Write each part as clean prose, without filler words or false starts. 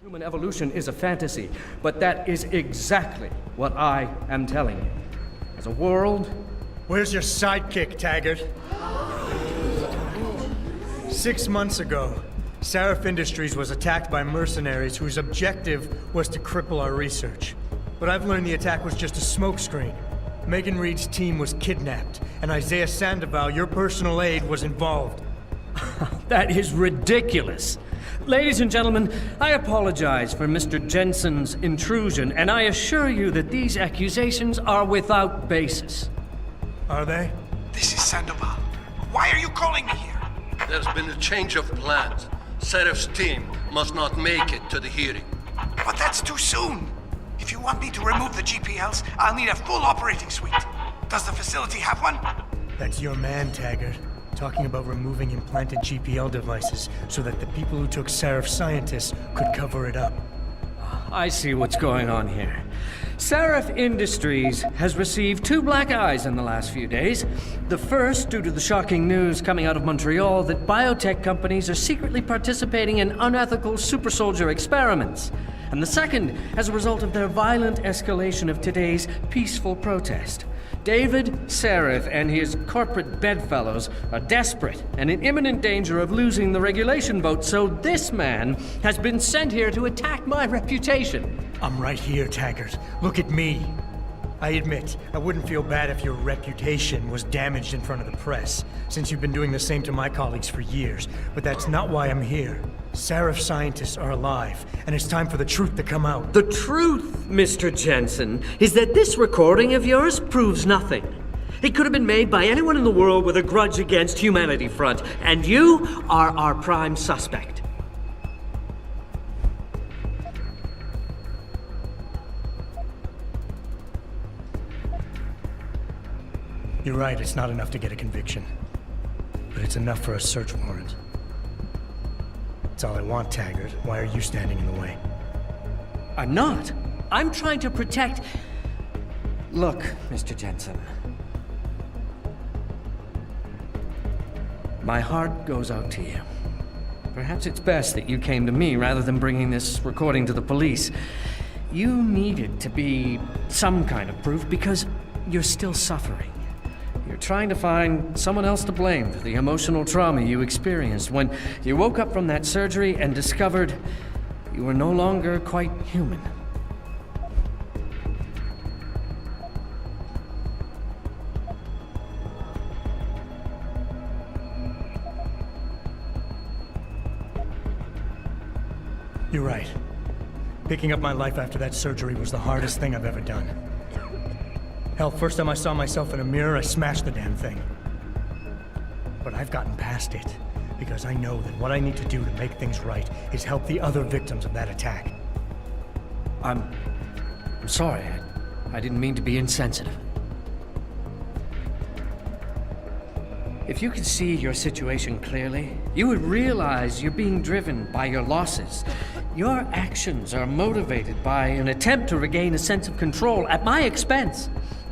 Human evolution is a fantasy, but that is exactly what I am telling you. As a world... Where's your sidekick, Taggart? 6 months ago, Seraph Industries was attacked by mercenaries whose objective was to cripple our research. But I've learned the attack was just a smokescreen. Megan Reed's team was kidnapped, and Isaiah Sandoval, your personal aide, was involved. That is ridiculous. Ladies and gentlemen, I apologize for Mr. Jensen's intrusion, and I assure you that these accusations are without basis. Are they? This is Sandoval. Why are you calling me here? There's been a change of plans. Seraph's team must not make it to the hearing. But that's too soon. If you want me to remove the GPLs, I'll need a full operating suite. Does the facility have one? That's your man, Taggart. Talking about removing implanted GPL devices so that the people who took Seraph scientists could cover it up. I see what's going on here. Seraph Industries has received 2 black eyes in the last few days. The first, due to the shocking news coming out of Montreal that biotech companies are secretly participating in unethical super soldier experiments. And the second, as a result of their violent escalation of today's peaceful protest. David Seraph and his corporate bedfellows are desperate and in imminent danger of losing the regulation vote, so this man has been sent here to attack my reputation. I'm right here, Taggart. Look at me. I admit, I wouldn't feel bad if your reputation was damaged in front of the press, since you've been doing the same to my colleagues for years, but that's not why I'm here. Seraph scientists are alive, and it's time for the truth to come out. The truth, Mr. Jensen, is that this recording of yours proves nothing. It could have been made by anyone in the world with a grudge against Humanity Front, and you are our prime suspect. You're right, it's not enough to get a conviction. But it's enough for a search warrant. That's all I want, Taggart. Why are you standing in the way? I'm not. I'm trying to protect... Look, Mr. Jensen. My heart goes out to you. Perhaps it's best that you came to me rather than bringing this recording to the police. You needed to be some kind of proof because you're still suffering. You're trying to find someone else to blame for the emotional trauma you experienced when you woke up from that surgery and discovered you were no longer quite human. You're right. Picking up my life after that surgery was the hardest thing I've ever done. Hell, first time I saw myself in a mirror, I smashed the damn thing. But I've gotten past it, because I know that what I need to do to make things right is help the other victims of that attack. I'm sorry. I didn't mean to be insensitive. If you could see your situation clearly, you would realize you're being driven by your losses. Your actions are motivated by an attempt to regain a sense of control at my expense.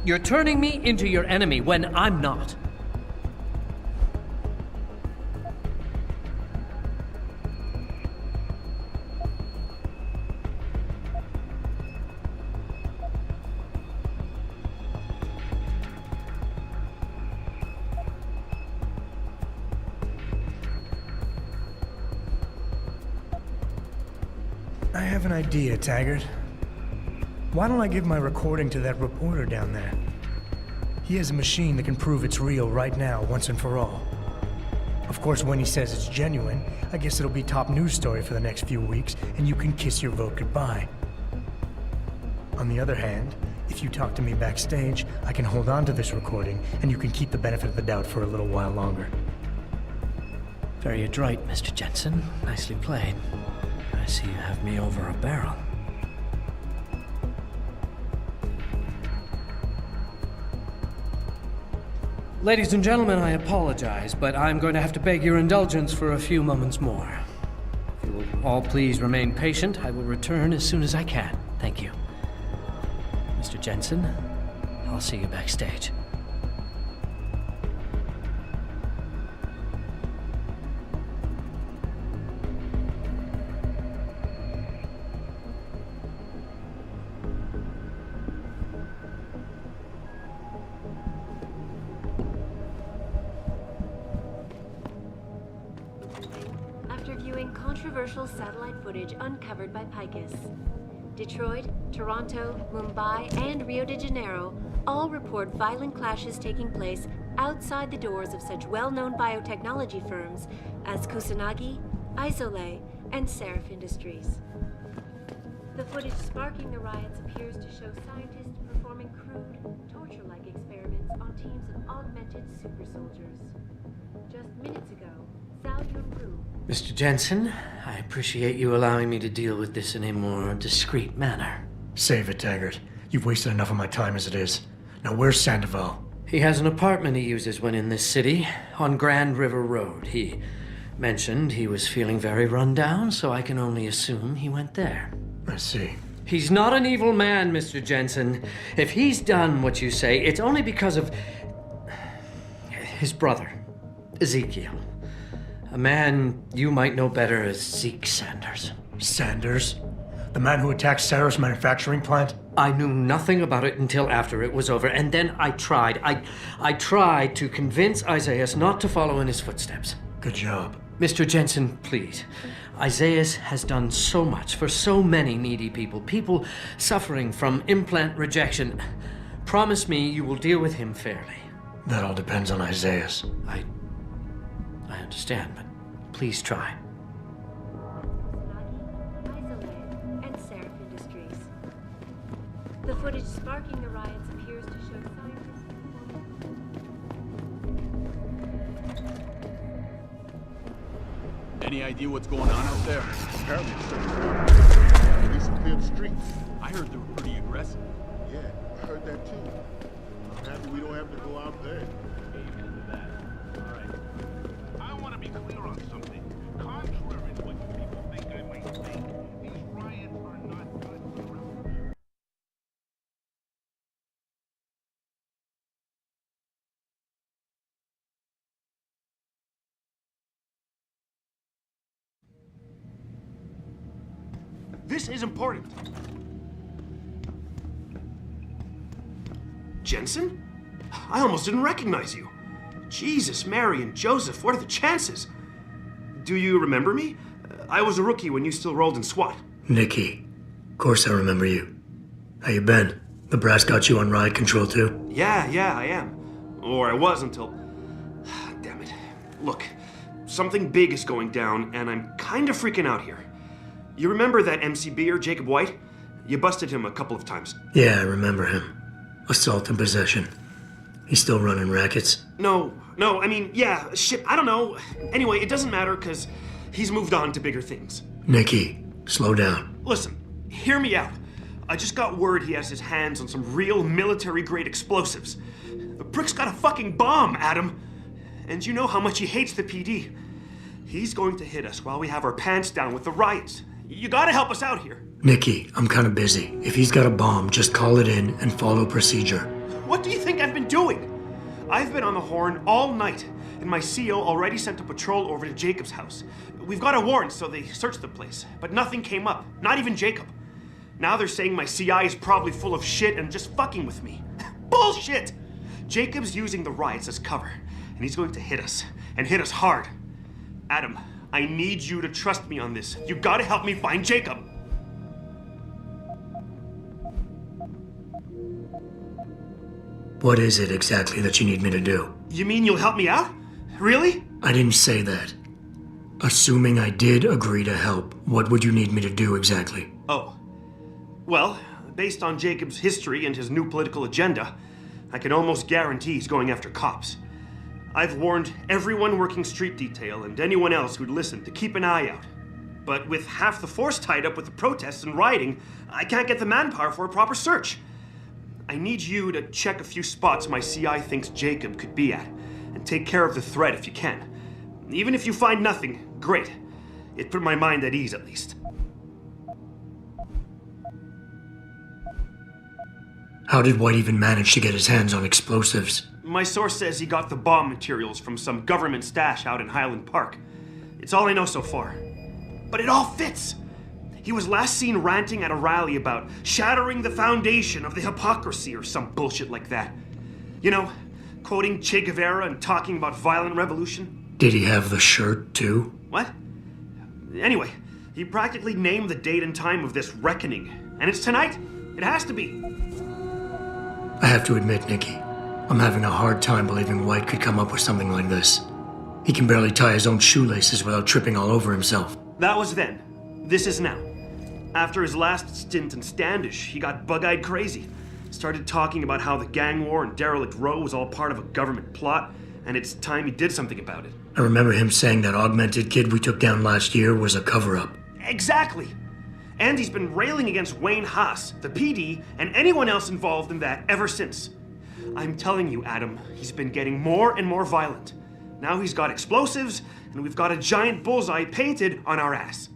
You're turning me into your enemy when I'm not. I have an idea, Taggart. Why don't I give my recording to that reporter down there? He has a machine that can prove it's real right now, once and for all. Of course, when he says it's genuine, I guess it'll be top news story for the next few weeks, and you can kiss your vote goodbye. On the other hand, if you talk to me backstage, I can hold on to this recording, and you can keep the benefit of the doubt for a little while longer. Very adroit, Mr. Jensen. Nicely played. I see you have me over a barrel. Ladies and gentlemen, I apologize, but I'm going to have to beg your indulgence for a few moments more. If you will all please remain patient, I will return as soon as I can. Thank you. Mr. Jensen, I'll see you backstage. controversial satellite footage uncovered by Picus. Detroit, Toronto, Mumbai, and Rio de Janeiro all report violent clashes taking place outside the doors of such well-known biotechnology firms as Kusanagi, Isole, and Seraph Industries. The footage sparking the riots appears to show scientists performing crude, torture-like experiments on teams of augmented super soldiers. Just minutes ago, Zhao Yunru. Mr. Jensen, I appreciate you allowing me to deal with this in a more discreet manner. Save it, Taggart. You've wasted enough of my time as it is. Now where's Sandoval? He has an apartment he uses when in this city, on Grand River Road. He mentioned he was feeling very run down, so I can only assume he went there. I see. He's not an evil man, Mr. Jensen. If he's done what you say, it's only because of his brother, Ezekiel. A man you might know better as Zeke Sanders. Sanders? The man who attacked Sarah's manufacturing plant? I knew nothing about it until after it was over, and then I tried. I tried to convince Isaias not to follow in his footsteps. Good job. Mr. Jensen, please. Isaias has done so much for so many needy people, people suffering from implant rejection. Promise me you will deal with him fairly. That all depends on Isaias. I understand, but please try. Isole, and Seraph Industries. The footage sparking the riots appears to show scientists. Any idea what's going on out there? Apparently it's at least some clear the streets. I heard they were pretty aggressive. Yeah, I heard that too. I'm happy we don't have to go out there. Amen to that. All right. I want to be clear on something. Contrary to what you people think I might think, these riots are not good for Ralph. This is important. Jensen? I almost didn't recognize you. Jesus, Mary, and Joseph, what are the chances? Do you remember me? I was a rookie when you still rolled in SWAT. Nikki. Of course I remember you. How you been? The brass got you on riot control too? Yeah, I am. Or I was until... Damn it. Look, something big is going down, and I'm kind of freaking out here. You remember that MCBer, Jacob White? You busted him a couple of times. Yeah, I remember him. Assault and possession. He's still running rackets? No, I mean, yeah, shit, I don't know. Anyway, it doesn't matter, because he's moved on to bigger things. Nikki, slow down. Listen, hear me out. I just got word he has his hands on some real military-grade explosives. The prick's got a fucking bomb, Adam. And you know how much he hates the PD. He's going to hit us while we have our pants down with the riots. You gotta help us out here. Nikki, I'm kinda busy. If he's got a bomb, just call it in and follow procedure. What do you think I've been doing? I've been on the horn all night, and my CO already sent a patrol over to Jacob's house. We've got a warrant, so they searched the place, but nothing came up, not even Jacob. Now they're saying my CI is probably full of shit and just fucking with me. Bullshit! Jacob's using the riots as cover, and he's going to hit us, and hit us hard. Adam, I need you to trust me on this. You gotta help me find Jacob. What is it exactly that you need me to do? You mean you'll help me out? Really? I didn't say that. Assuming I did agree to help, what would you need me to do exactly? Oh. Well, based on Jacob's history and his new political agenda, I can almost guarantee he's going after cops. I've warned everyone working street detail and anyone else who'd listen to keep an eye out. But with half the force tied up with the protests and rioting, I can't get the manpower for a proper search. I need you to check a few spots my CI thinks Jacob could be at, and take care of the threat if you can. Even if you find nothing, great. It put my mind at ease, at least. How did White even manage to get his hands on explosives? My source says he got the bomb materials from some government stash out in Highland Park. It's all I know so far. But it all fits! He was last seen ranting at a rally about shattering the foundation of the hypocrisy or some bullshit like that. You know, quoting Che Guevara and talking about violent revolution. Did he have the shirt, too? What? Anyway, He practically named the date and time of this reckoning. And it's tonight. It has to be. I have to admit, Nikki, I'm having a hard time believing White could come up with something like this. He can barely tie his own shoelaces without tripping all over himself. That was then. This is now. After his last stint in Standish, he got bug-eyed crazy. Started talking about how the gang war and Derelict Row was all part of a government plot, and it's time he did something about it. I remember him saying that augmented kid we took down last year was a cover-up. Exactly! And he's been railing against Wayne Haas, the PD, and anyone else involved in that ever since. I'm telling you, Adam, he's been getting more and more violent. Now he's got explosives, and we've got a giant bullseye painted on our ass.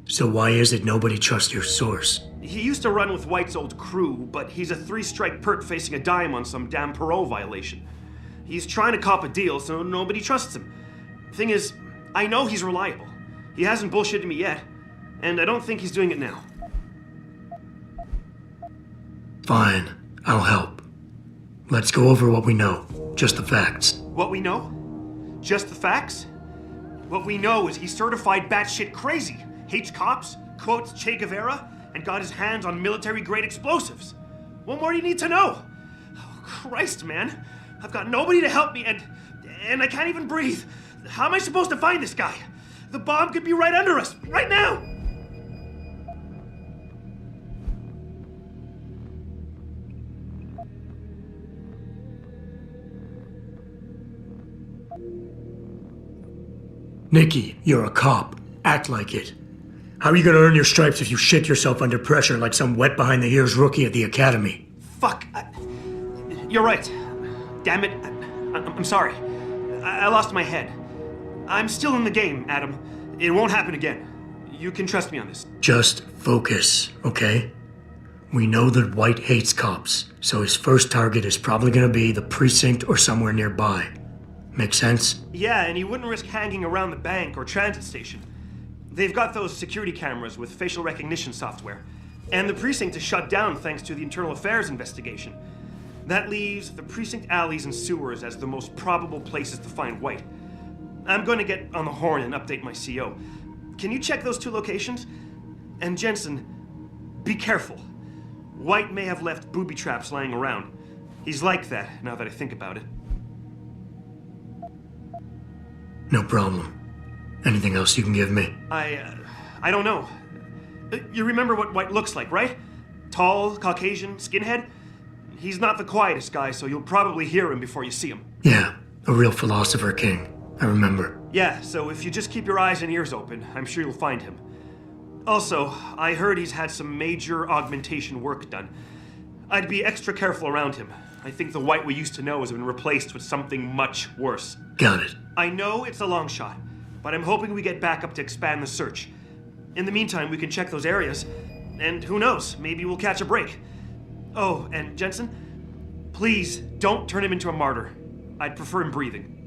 So why is it nobody trusts your source? He used to run with White's old crew, but he's a 3-strike pert facing a dime on some damn parole violation. He's trying to cop a deal, so nobody trusts him. Thing is, I know he's reliable. He hasn't bullshitted me yet, and I don't think he's doing it now. Fine, I'll help. Let's go over what we know. Just the facts. What we know? Just the facts? What we know is he's certified batshit crazy, hates cops, quotes Che Guevara, and got his hands on military-grade explosives. What more do you need to know? Oh, Christ, man. I've got nobody to help me, and I can't even breathe. How am I supposed to find this guy? The bomb could be right under us, right now! Nikki, you're a cop. Act like it. How are you gonna earn your stripes if you shit yourself under pressure like some wet behind the ears rookie at the academy? Fuck. You're right. Damn it. I'm sorry. I lost my head. I'm still in the game, Adam. It won't happen again. You can trust me on this. Just focus, okay? We know that White hates cops, so his first target is probably gonna be the precinct or somewhere nearby. Make sense? Yeah, and he wouldn't risk hanging around the bank or transit station. They've got those security cameras with facial recognition software. And the precinct is shut down thanks to the internal affairs investigation. That leaves the precinct alleys and sewers as the most probable places to find White. I'm going to get on the horn and update my CO. Can you check those 2 locations? And Jensen, be careful. White may have left booby traps lying around. He's like that, now that I think about it. No problem. Anything else you can give me? I don't know. You remember what White looks like, right? Tall, Caucasian, skinhead? He's not the quietest guy, so you'll probably hear him before you see him. Yeah, a real philosopher king. I remember. Yeah, so if you just keep your eyes and ears open, I'm sure you'll find him. Also, I heard he's had some major augmentation work done. I'd be extra careful around him. I think the White we used to know has been replaced with something much worse. Got it. I know it's a long shot, but I'm hoping we get backup to expand the search. In the meantime, we can check those areas, and who knows, maybe we'll catch a break. Oh, and Jensen, please don't turn him into a martyr. I'd prefer him breathing.